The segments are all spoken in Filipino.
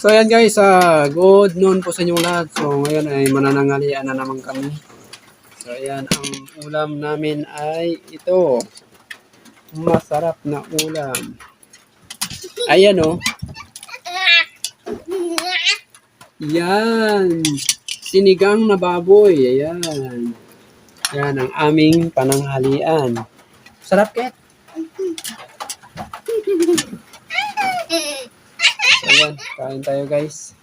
So ayan guys, good noon po sa inyong lahat. So ngayon ay mananangalian na naman kami. So ayan, ang ulam namin ay ito. Masarap na ulam. Ayan oh. Yan. Sinigang na baboy. Ayan. Yan ang aming pananghalian. Sarap, Ket. So, ayan. Kain tayo, guys.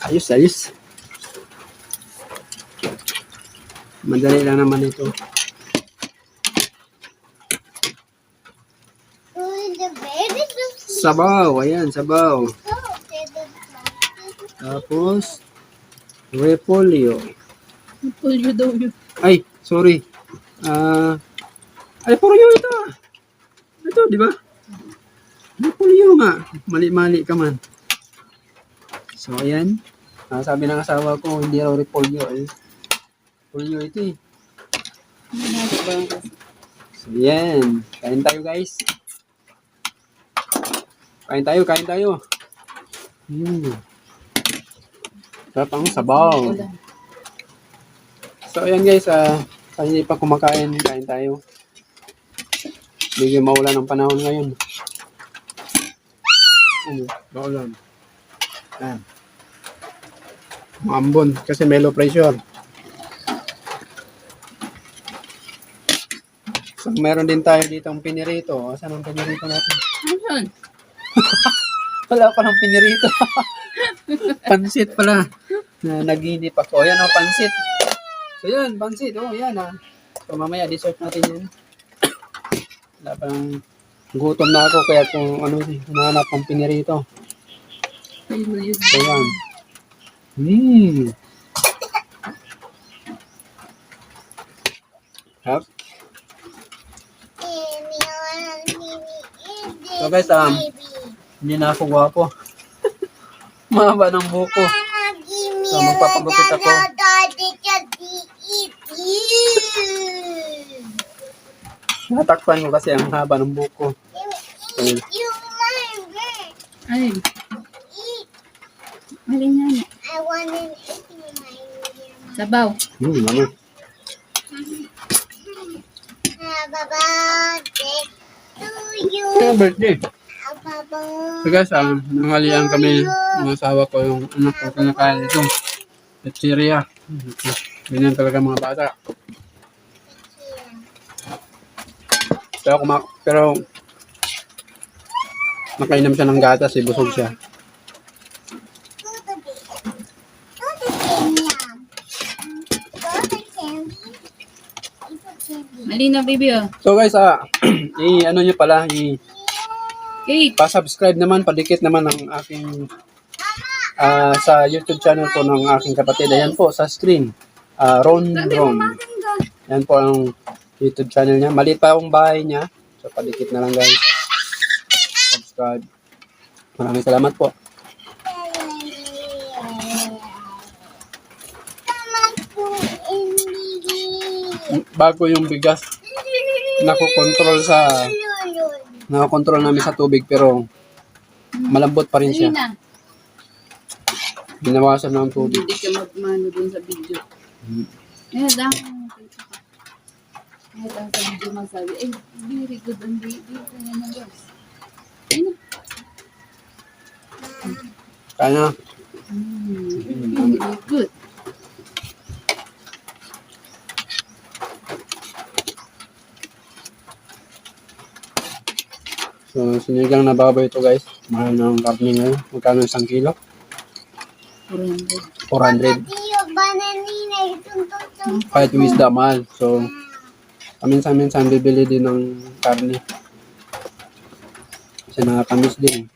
Ayos, ayos. Madali lang naman ito. Sabaw. Ayan, sabaw. Tapos, repolyo. Repolyo daw yun. Ay, sorry. Repolyo ito. Ito, di ba? Repolyo nga. Mali-mali ka man. So, ayan. Sabi ng asawa ko, hindi raw repolyo. Repolyo ito eh. So, ayan. Kain tayo, guys. Kain tayo, kain tayo. Sarap ang sabaw. So, ayan guys, sa hindi pa kumakain, kain tayo. Medyo maulan ang panahon ngayon. Maulan. Ayan. Maambon, kasi may low pressure. So, meron din tayo ditong pinirito. Saan ang pinirito natin? Ano? Wala pa ng pinirito. Pansit pala. Naginip ako. Ayan o, pansit. So yan, pansit. Oh, yan So mamaya, dessert natin yan. Wala pang gutom na ako. Kaya kung hinahanap ang pinirito. So yan. Hap. So guys, hindi na ako gwapo. Mahaba ng buko. So magpapagupit ako. Natakpan ko kasi ang haba ng buko. So, ay. Alin yan? Sabaw. ano? Birthday. So guys, nanghalian kami ng asawa ko, yung anak ko kinakain ito. Petcheria. Ganyan talaga mga bata. Pero nakainom siya ng gatas, busog siya. Malinaw, baby, oh. So guys, ano nyo pala, pa-subscribe naman, padikit naman ang aking sa YouTube channel po ng aking kapatid. Ayan po sa screen. Ron. Ayan po ang YouTube channel niya. Maliit pa yung bahay niya. So padikit na lang guys. Subscribe. Maraming salamat po. Bago yung bigas, nakakontrol namin sa tubig pero malambot pa rin siya. Binawasan ng tubig. Hindi ka magmano dun sa video. Ayan, dahil sa video magsabi, very good ang baby. Kaya na guys. Ayun na. Kaya Very good. So, sinigang na baboy ito guys. Mahal ng karne ngayon. Magkano 1 kilo? 400. Kahit yung isda mahal. So, paminsan-minsan bibili din ng karne. Kasi nakakamis din.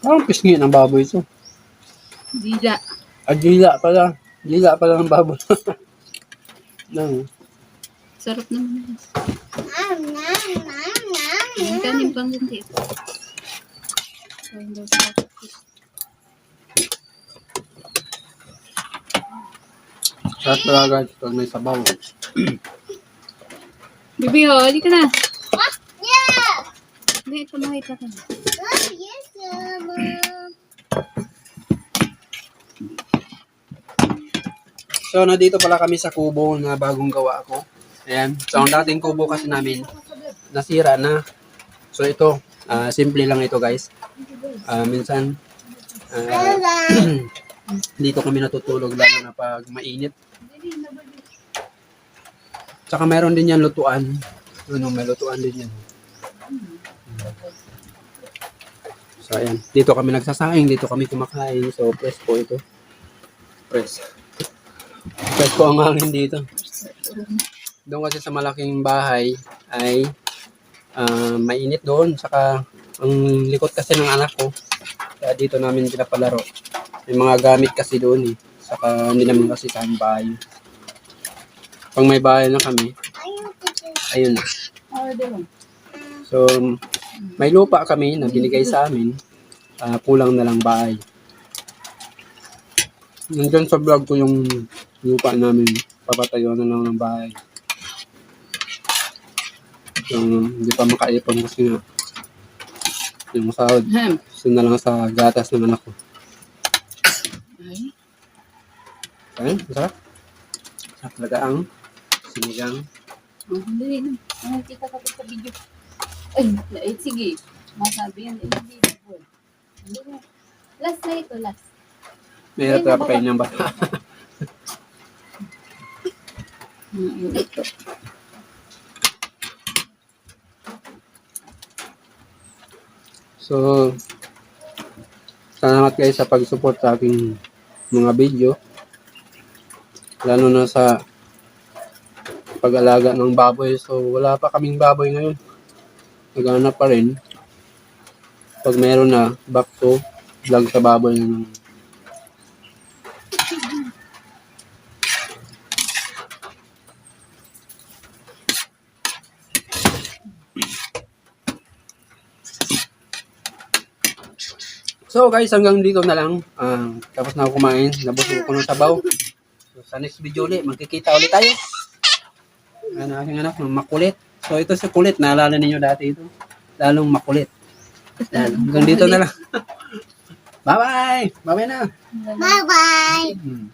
Parang pisngi ng baboy ito. Dila. Dila pala. Dila pala ng baboy. Sarap naman. Ang kanin pang ganti. Sarap talaga guys, pag may sabaw. Bibi, oh, hindi ka na. Yeah. Hindi, ito makita ka na. Oh, yes, Mom. So, nandito pala kami sa kubo na bagong gawa ko. Ayan. So, ang dating kubo kasi namin, nasira na. So, ito, simple lang ito guys. Minsan, dito kami natutulog lalo na pag mainit. Tsaka mayroon din yan lutuan. Ano, may lutuan din yan. So, ayan. Dito kami nagsasaing, dito kami kumakain. So, presko ito. Presko ang hangin dito. Doon kasi sa malaking bahay ay mainit doon. Saka ang likod kasi ng anak ko. Kaya dito namin pinapalaro. May mga gamit kasi doon eh. Saka hindi namin kasi sa bahay. Pag may bahay na kami, ayun na. So, may lupa kami na binigay sa amin. Kulang na lang bahay. Nandun sa vlog ko yung lupa namin. Papatayo na lang ng bahay. Yung hindi pa makaipon kasi nga yung sahod. So na lang sa gatas ng anak ko. Ayun, masarap. Masarap talaga ang sinigang. Oh, hindi na. Nakikita ka pa sa video. Ay, sige. Masabi yan. Hindi na. Last na ito, last. Mahirap na pakain niyang bata. Ito. So, salamat guys sa pag-support sa aking mga video. Lalo na sa pag-alaga ng baboy. So, wala pa kaming baboy ngayon. Naghanap pa rin. Pag meron na, back to vlog sa baboy na naman. So guys, hanggang dito na lang. Tapos na ako kumain. Nabusog ko ng sabaw. So, sa next video ulit, magkikita ulit tayo. Ano, aking anak, makulit. So ito sa kulit, naalala ninyo dati ito. Lalong makulit. Hanggang dito na lang. Bye-bye! Bye-bye na! Bye-bye. Hmm.